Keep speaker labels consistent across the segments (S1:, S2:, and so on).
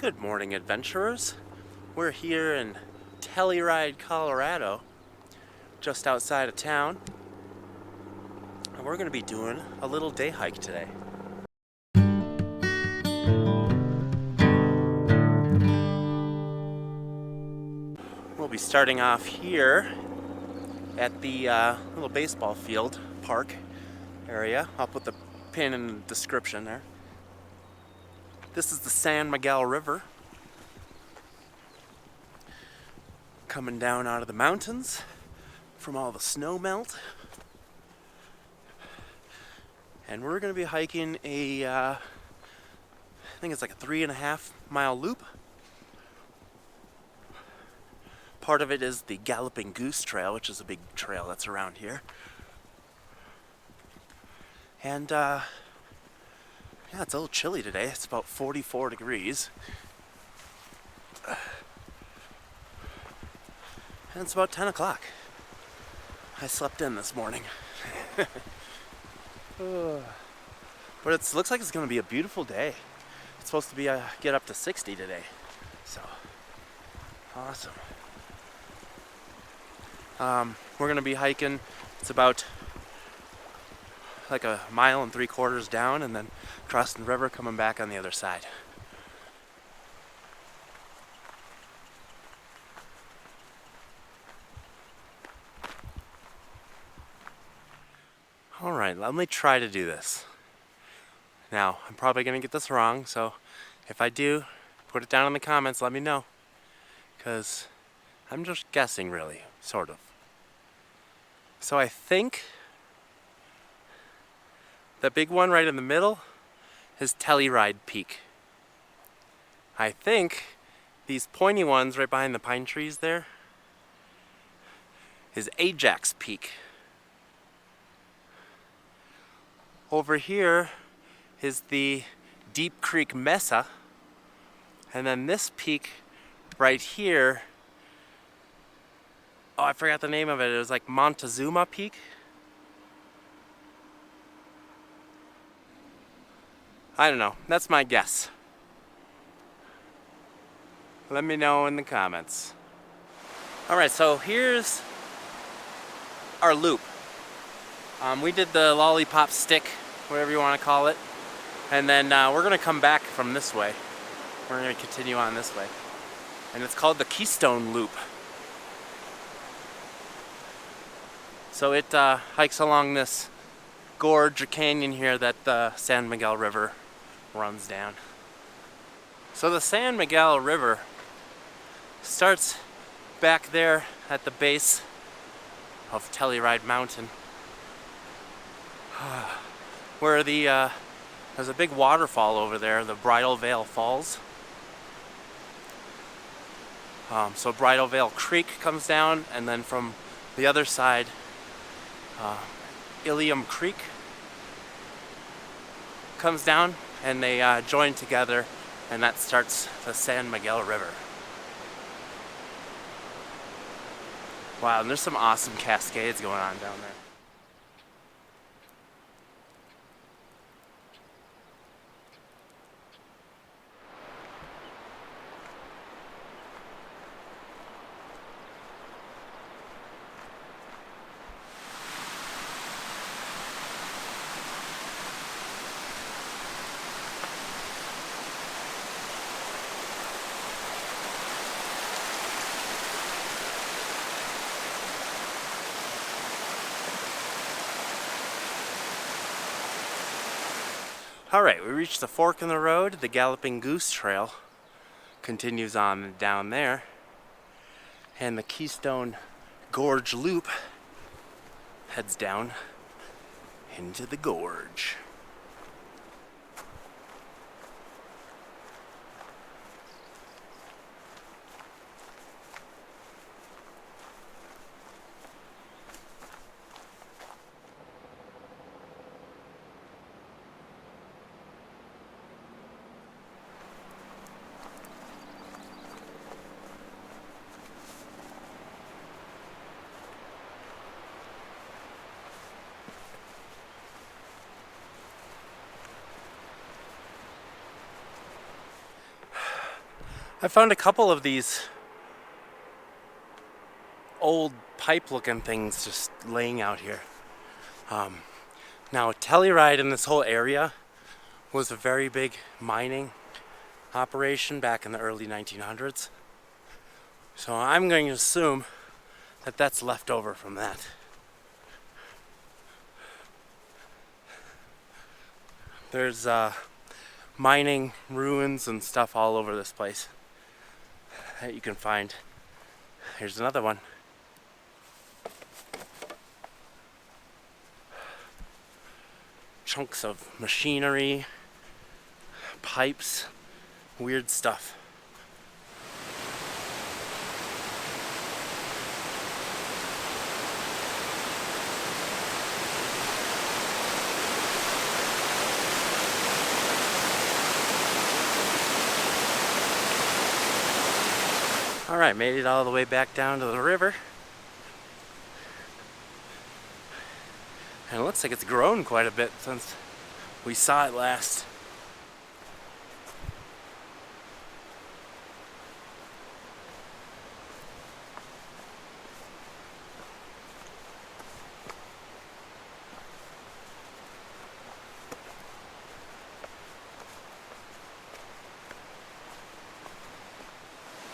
S1: Good morning, adventurers. We're here in Telluride, Colorado, just outside of town, and we're going to be doing a little day hike today. We'll be starting off here at the little baseball field park area. I'll put the pin in the description there. This is the San Miguel River, coming down out of the mountains from all the snow melt. And we're going to be hiking I think it's like a 3.5 mile loop. Part of it is the Galloping Goose Trail, which is a big trail that's around here. And yeah, it's a little chilly today. It's about 44 degrees. And it's about 10 o'clock. I slept in this morning. But it looks like it's going to be a beautiful day. It's supposed to be get up to 60 today. So, awesome. We're going to be hiking. It's about like 1.75 miles down, and then crossing the river, coming back on the other side. Alright, let me try to do this. Now, I'm probably going to get this wrong, so if I do, put it down in the comments, let me know. Because I'm just guessing, really, sort of. So I think the big one right in the middle is Telluride Peak. I think these pointy ones right behind the pine trees there is Ajax Peak. Over here is the Deep Creek Mesa, and then this peak right here, oh, I forgot the name of it. It was like Montezuma Peak. I don't know. That's my guess. Let me know in the comments. Alright, so here's our loop. We did the lollipop stick, whatever you want to call it. And then we're going to come back from this way. We're going to continue on this way. And it's called the Keystone Loop. So it hikes along this gorge or canyon here that the San Miguel River runs down. So the San Miguel River starts back there at the base of Telluride Mountain, where there's a big waterfall over there, the Bridal Veil Falls. So Bridal Veil Creek comes down, and then from the other side, Ilium Creek comes down, and they join together, and that starts the San Miguel River. Wow, and there's some awesome cascades going on down there. Alright, we reached the fork in the road. The Galloping Goose Trail continues on down there. And the Keystone Gorge Loop heads down into the gorge. I found a couple of these old pipe looking things just laying out here. Now Telluride in this whole area was a very big mining operation back in the early 1900s. So I'm going to assume that that's left over from that. There's mining ruins and stuff all over this place that you can find. Here's another one. Chunks of machinery, pipes, weird stuff. Alright, made it all the way back down to the river. And it looks like it's grown quite a bit since we saw it last.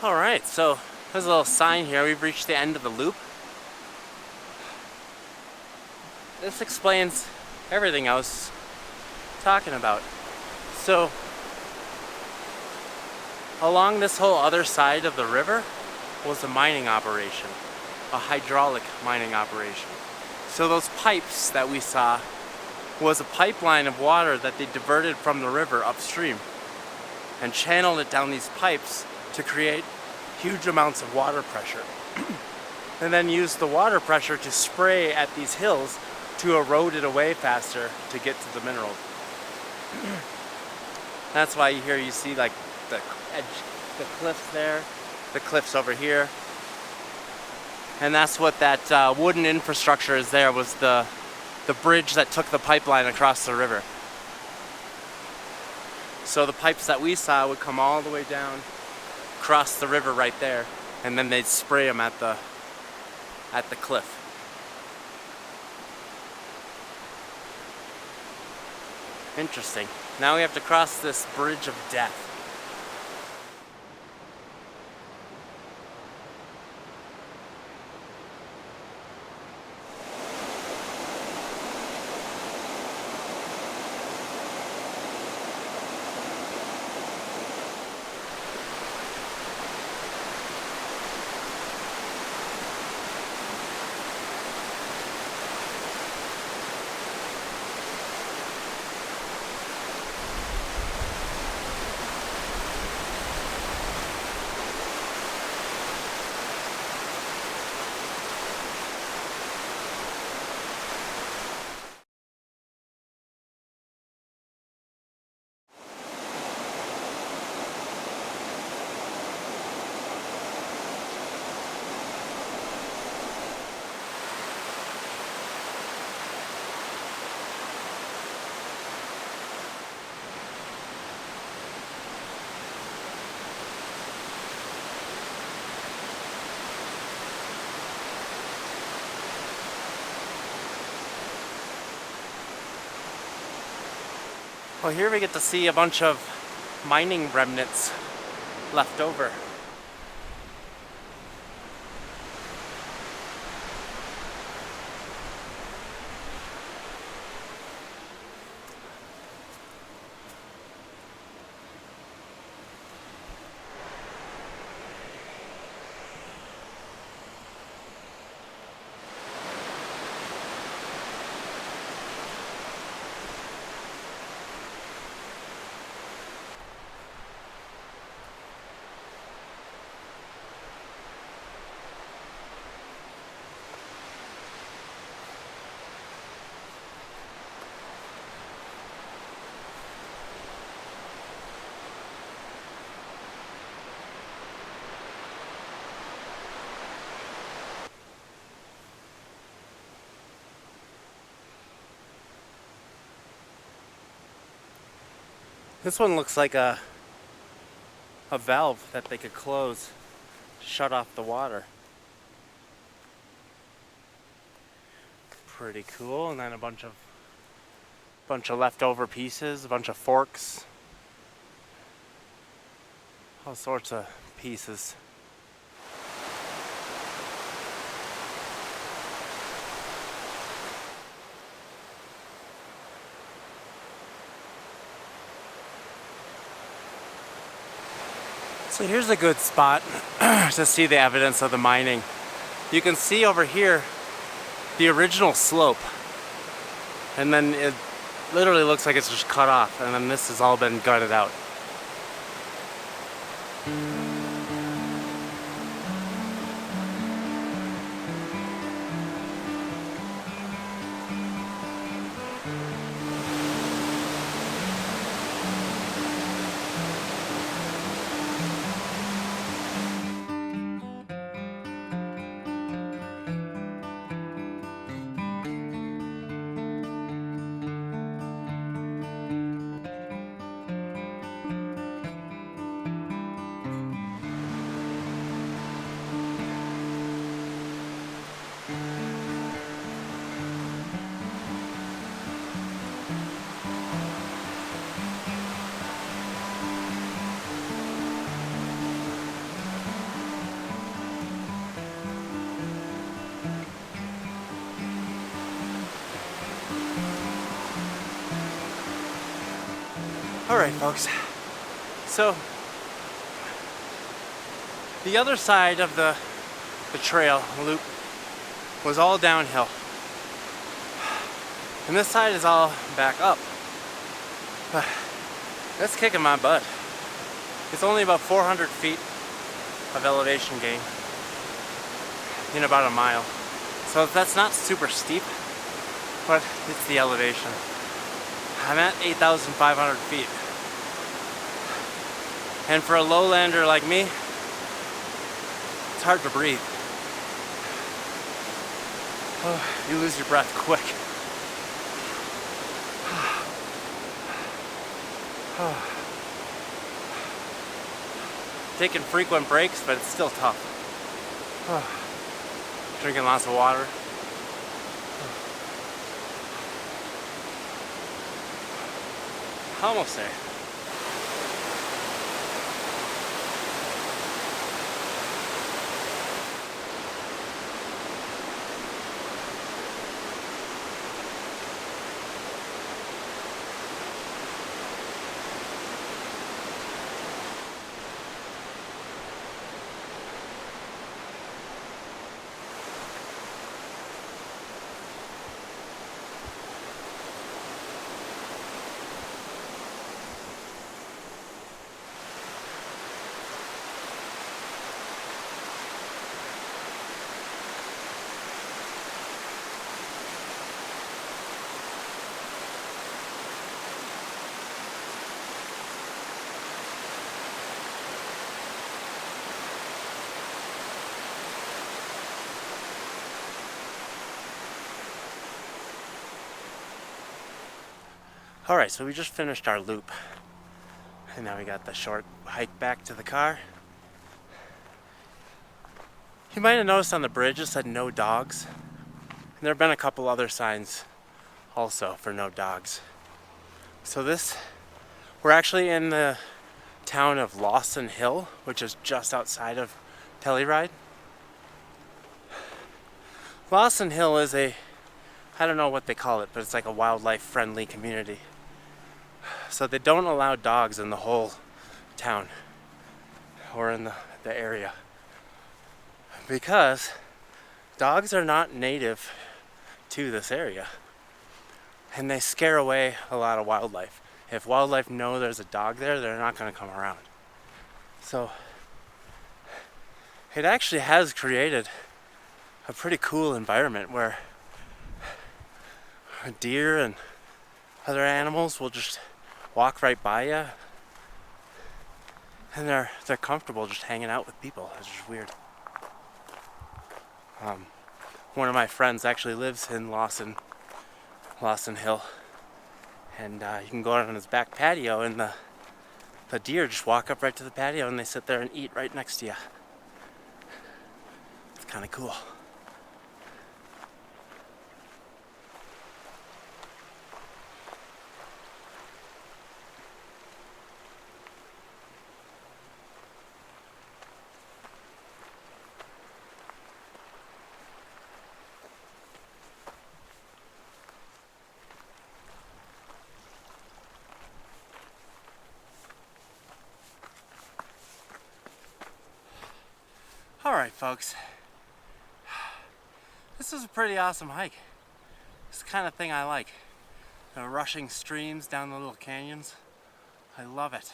S1: Alright, so there's a little sign here. We've reached the end of the loop. This explains everything I was talking about. So, along this whole other side of the river was a mining operation, a hydraulic mining operation. So those pipes that we saw was a pipeline of water that they diverted from the river upstream and channeled it down these pipes to create huge amounts of water pressure. And then used the water pressure to spray at these hills to erode it away faster to get to the mineral. That's why here you see like the edge, the cliffs there, the cliffs over here. And that's what that wooden infrastructure is there, was the bridge that took the pipeline across the river. So the pipes that we saw would come all the way down, cross the river right there, and then they'd spray them at the cliff. Interesting. Now we have to cross this bridge of death. Well, here we get to see a bunch of mining remnants left over. This one looks like a a valve that they could close, shut off the water. Pretty cool. And then a bunch of leftover pieces, a bunch of forks, all sorts of pieces. So here's a good spot to see the evidence of the mining. You can see over here the original slope, and then it literally looks like it's just cut off, and then this has all been gutted out. Alright folks, so the other side of the trail loop was all downhill, and this side is all back up. That's kicking my butt. It's only about 400 feet of elevation gain in about a mile, so that's not super steep, but it's the elevation. I'm at 8,500 feet. And for a lowlander like me, it's hard to breathe. Oh, you lose your breath quick. Taking frequent breaks, but it's still tough. Drinking lots of water. Almost there. Alright, so we just finished our loop, and now we got the short hike back to the car. You might have noticed on the bridge it said no dogs, and there have been a couple other signs also for no dogs. So we're actually in the town of Lawson Hill, which is just outside of Telluride. Lawson Hill is I don't know what they call it, but it's like a wildlife friendly community. So they don't allow dogs in the whole town or in the area, because dogs are not native to this area, and they scare away a lot of wildlife. If wildlife know there's a dog there, they're not going to come around. So it actually has created a pretty cool environment where deer and other animals will just walk right by you, and they're comfortable just hanging out with people. It's just weird. One of my friends actually lives in Lawson Hill, and you can go out on his back patio in The deer just walk up right to the patio and they sit there and eat right next to you. It's kind of cool. Alright folks, this is a pretty awesome hike. It's the kind of thing I like. The rushing streams down the little canyons. I love it.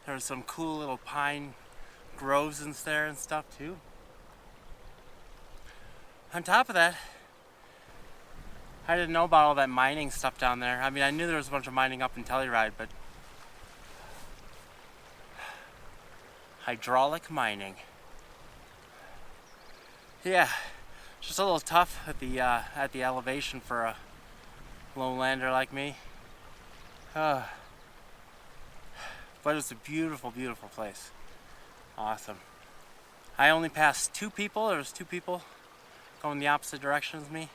S1: There's some cool little pine groves in there and stuff too. On top of that, I didn't know about all that mining stuff down there. I mean, I knew there was a bunch of mining up in Telluride, but hydraulic mining. Yeah, just a little tough at the elevation for a lowlander like me. But it's a beautiful, beautiful place. Awesome. I only passed 2 people. There was 2 people going the opposite direction as me,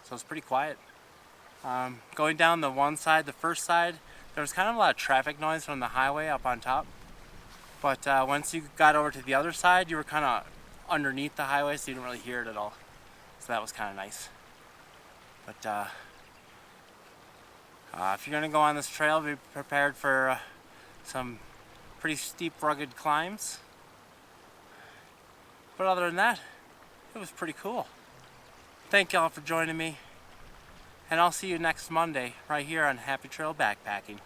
S1: so it's pretty quiet. Going down the one side, the first side, there was kind of a lot of traffic noise from the highway up on top. But once you got over to the other side, you were kind of underneath the highway, so you didn't really hear it at all. So that was kind of nice. But if you're gonna go on this trail, be prepared for some pretty steep, rugged climbs. But other than that, it was pretty cool. Thank y'all for joining me, and I'll see you next Monday right here on Happy Trail Backpacking.